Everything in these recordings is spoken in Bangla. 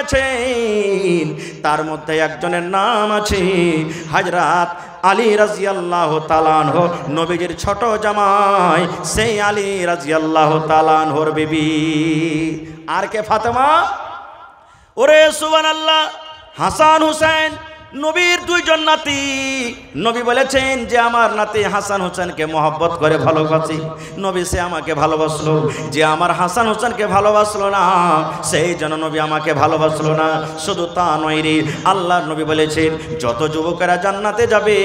গেছেন। তার মধ্যে একজনের নাম আছে হযরত আলী রাদিয়াল্লাহু তাআলা আনহু, নবীজির ছোট জামাই সেই আলী রাদিয়াল্লাহু তাআলা আনহুর বিবি। আর কে? ফাতেমা। ওরে সুবহানাল্লাহ, হাসান হুসেন নবীর দুইজন নাতি। নবী বলেছেন যে আমার নাতি হাসান হোসেনকে মহব্বত করে ভালোবাসি। নবী সে আমাকে ভালোবাসলো, যে আমার হাসান হোসেনকে ভালোবাসলো না সেই জন্য নবী আমাকে ভালোবাসলো না। শুধু তা নয় রে, আল্লাহর নবী বলেছেন যত যুবকেরা জান্নাতে যাবে,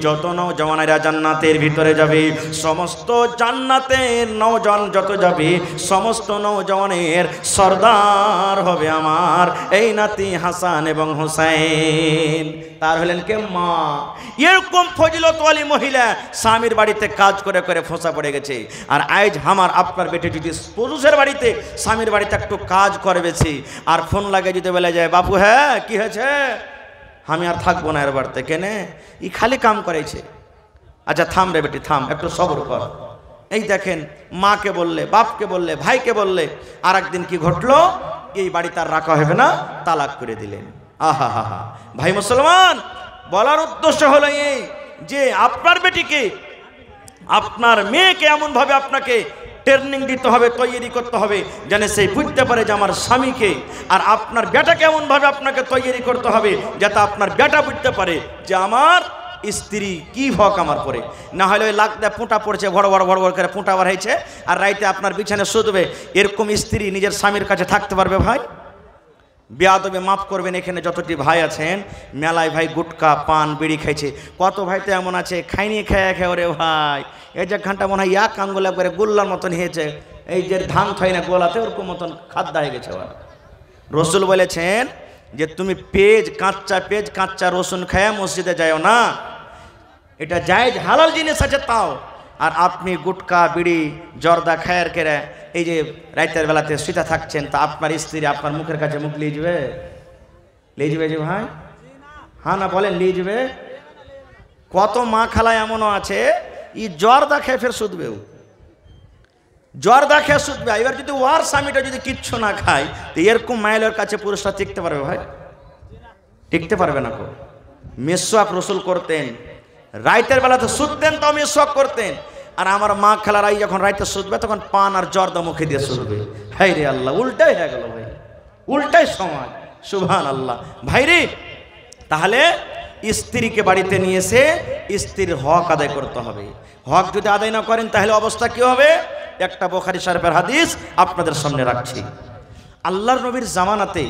যত নওজওয়ানেরা জান্নাতের ভিতরে যাবে, সমস্ত জান্নাতের নওজওয়ান যত যাবে, সমস্ত নওজওয়ানের সর্দার হবে আমার এই নাতি হাসান এবং হোসেন। তার হলেন কে? মা। এরকম ফজিলতওয়ালি মহিলা স্বামীর বাড়িতে কাজ করে করে ফোঁসা পড়ে গেছে। আর আজ আমার আপনার বেটে যদি পুরুষের বাড়িতে স্বামীর বাড়িতে একটু কাজ করে বেশি, আর ফোন লাগে যদি বলে যায় বাপু হ্যাঁ কি হয়েছে, আমি আর থাকবো না এর বাড়িতে, কেনে ই খালি কাম করেছে। আচ্ছা থাম রে বেটি থাম, একটু সবর কর। এই দেখেন, মাকে বললে, বাপকে বললে, ভাইকে বললে, আর একদিন কি ঘটলো, এই বাড়িতে আর রাখা হবে না, তালাক করে দিলেন। আহা হা হা। ভাই মুসলমান, বলার উদ্দেশ্য হলো এই যে আপনার বেটিকে, আপনার মেয়েকে এমনভাবে আপনাকে ট্রেনিং দিতে হবে, তৈরি করতে হবে যেন সেই বুঝতে পারে যে আমার স্বামীকে। আর আপনার বেটাকে এমনভাবে আপনাকে তৈরি করতে হবে যাতে আপনার বেটা বুঝতে পারে যে আমার স্ত্রী কি হক আমার পরে। না হলে ওই লাখ দেয় পোঁটা পড়ছে, বড় বড় বড় বড় করে পোঁটা বাড়াইছে, আর রাইতে আপনার বিছানে শুধবে, এরকম স্ত্রী নিজের স্বামীর কাছে থাকতে পারবে? ভাই বেয়াদবে মাফ করবেন, এখানে যতটি ভাই আছেন মেলায় ভাই গুটকা পান বিড়ি খাইছে, কত ভাই তো এমন আছে খাইনি খেয়ে খেয়ে, ওরে ভাই এই যে ঘন্টা মনে হয় এক আঙ্গুল একবারে গোল্লার মতন হয়েছে, এই যে ধান খাই না গোলাতে ওরকম মতন খাদ্যা হয়ে গেছে। রসুল বলেছেন যে তুমি পেঁয়াজ কাঁচা রসুন খায়া মসজিদে যাও না, এটা জায়েজ হালাল জিনিস আছে তাও। আর আপনি গুটকা বিড়ি জর্দা খায়ের কেড়ে এই যে রাতের বেলাতে শুতে থাকছেন, তা আপনার স্ত্রী আপনার মুখের কাছে মুখ লিয়ে যাবে যে ভাই? হ্যাঁ না বলেন, লিয়ে যাবে? কত মা খালায় এমনও আছে ই জর্দা খেয়ে ফের শুধবে, জর্দা খেয়ে শুধবে। এবার যদি ওয়ার স্বামীটা যদি কিচ্ছু না খায়, তো এরকম মাইলের কাছে পুরুষরা টিকতে পারবে? ভাই টিকতে পারবে না। মেসওয়াক রসুল করতেন, রাইতের বেলাতে শুধতেন তাও মেসওয়াক করতেন। আর আমার মা খালারাই যখন রাইতে শুধবে তখন পান আর জর্দা মুখে দিয়ে শুধবে। হাই রে আল্লাহ, উল্টাই হয়ে গেল ভাই, উল্টাই সমাজ। সুবহানাল্লাহ। ভাই রে, তাহলে স্ত্রীকে বাড়িতে নিয়ে এসে স্ত্রীর হক আদায় করতে হবে। হক যদি আদায় না করেন তাহলে অবস্থা কি হবে? একটা বুখারী শরীফের হাদিস আপনাদের সামনে রাখছি। আল্লাহর নবীর জামানাতে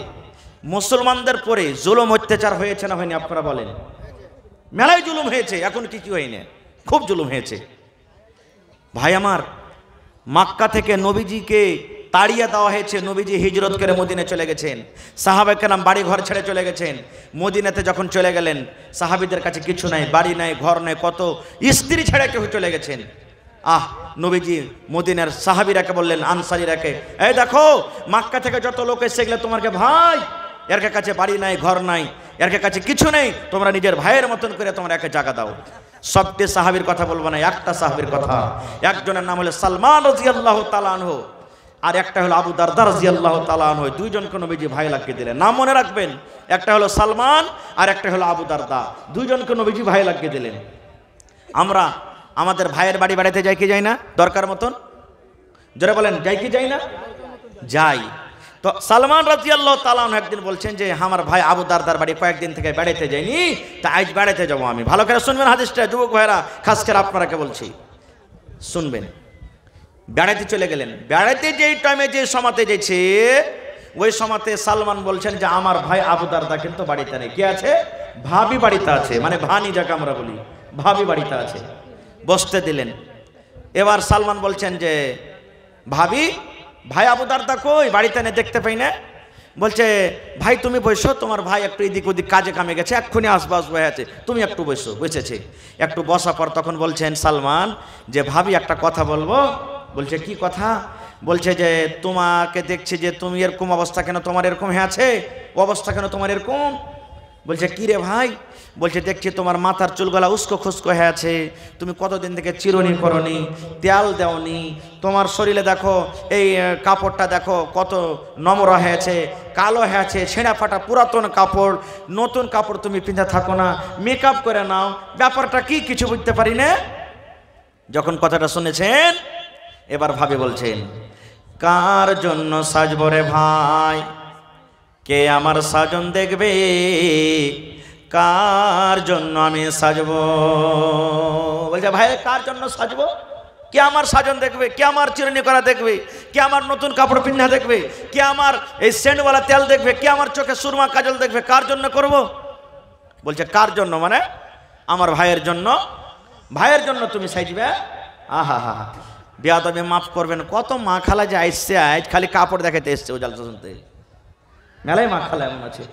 মুসলমানদের পরে জুলুম অত্যাচার হয়েছে না হয়নি? আপনারা বলেন। মেলায় জুলুম হয়েছে, এখন কিছু হয়নি, খুব জুলুম হয়েছে। ভাই আমার, মক্কা থেকে নবীজিকে তাড়িয়ে দেওয়া হয়েছে, নবীজি হিজরত করে মদিনায় চলে গেছেন, সাহাবায়ে কেরাম বাড়ি ঘর ছেড়ে চলে গেছেন। মদিনাতে যখন চলে গেলেন সাহাবীদের কাছে কিছু নাই, বাড়ি নাই, ঘর নাই, কত স্ত্রী ছেড়ে কেউ চলে গেছেন। নবীজি মদিনার সাহাবীরাকে বললেন, আনসারীরাকে, এই দেখো মক্কা থেকে যত লোক এসে গেলে তোমাকে ভাই, এর কাছে বাড়ি নাই, ঘর নাই, এর কাছে কিছু নেই, তোমরা নিজের ভাইয়ের মতন করে তোমরা একে জায়গা দাও। সবটি সাহাবীর কথা বলবো না, একটা সাহাবীর কথা। একজনের নাম হলো সালমান রাদিয়াল্লাহু তাআলা আনহু, আর একটা হলো আবু দারদা রাদিয়াল্লাহু তাআলা আনহু। দুইজনকে নবীজি ভাই লাগিয়ে দিলেন। নাম মনে রাখবেন, একটা হলো সালমান আর একটা হলো আবু দারদা। দুইজনকে নবীজি ভাই লাগিয়ে দিলেন। আমরা আমাদের ভাইয়ের বাড়ি বেড়াতে যাই কি যাই না? দরকার মতন জোরে বলেন, যাই কি যাই না? যাই। তো সালমান রাদিয়াল্লাহু তাআলা আনহু একদিন বলছেন যে আমার ভাই আবু দারদার বাড়ি কয়েকদিন থেকে বেড়াতে যাইনি, তা আজ বেড়াতে যাবো আমি। ভালো করে শুনবেন হাদিসটা, যুবক ভাইরা, খাস করে আপনারাকে বলছি, শুনবেন। বেড়াতে চলে গেলেন। বেড়াতে যেই টাইমে যে সমাতে গেছে, ওই সমাতে সালমান বলছেন যে আমার ভাই আবু দারদা কিন্তু বাড়িতে নেই। কে আছে? ভাবি বাড়িতে আছে, মানে ভানি যাকে আমরা বলি, ভাবি বাড়িতে আছে। বসতে দিলেন। এবার সালমান বলছেন যে ভাই আবু দারদা কই? বাড়িতে নেই, দেখতে পাই না। বলছে ভাই তুমি বসো, তোমার ভাই একটু এদিক ওদিক কাজে কামে গেছে, এক্ষুনি আসবাস হয়ে আছে, তুমি একটু বসো। বসেছে। একটু বসা পর তখন বলছেন সালমান যে ভাবি একটা কথা বলবো। বলছে কি কথা? বলছে যে তোমাকে দেখছি যে তুমি এরকম অবস্থা কেন তোমার এরকম হয়ে আছে, অবস্থা কেন তোমার এরকম? বলছে কি রে ভাই? বলছে দেখছি তোমার মাথার চুলগুলা উস্কো খুস্কো হয়ে আছে, তুমি কতদিন থেকে চিরুনি করনি, তেল দেওনি, তোমার শরীরে দেখো এই কাপড়টা দেখো কত নোংরা হয়েছে, কালো হয়েছে, ছেঁড়া ফাটা পুরাতন কাপড়, নতুন কাপড় তুমি পিঁধে থাকো না, মেকআপ করে নাও, ব্যাপারটা কি কিছু বুঝতে পারি না। যখন কথাটা শুনেছেন এবার ভাবে বলছেন, কার জন্য সাজবো রে ভাই, কে আমার সাজন দেখবে, কার জন্য আমি সাজবো? বলছে ভাই কার জন্য সাজবো? কে আমার সাজন দেখবে, কে আমার চিরুনি করা দেখবে, কে আমার নতুন কাপড় পিন্ধা দেখবে, কে আমার এই সেন্টওয়ালা তেল দেখবে, কে আমার চোখে সুরমা কাজল দেখবে, কার জন্য করব? বলছে কার জন্য মানে আমার ভাইয়ের জন্য। ভাইয়ের জন্য তুমি সাজবে? আহা হা হা, বিয়া তবে মাফ করবেন, কত মা খালা যে আসছে আজ খালি কাপড় দেখাতে এসছে ও জালসা শুনতে, মেলায় মা খালা এমন আছে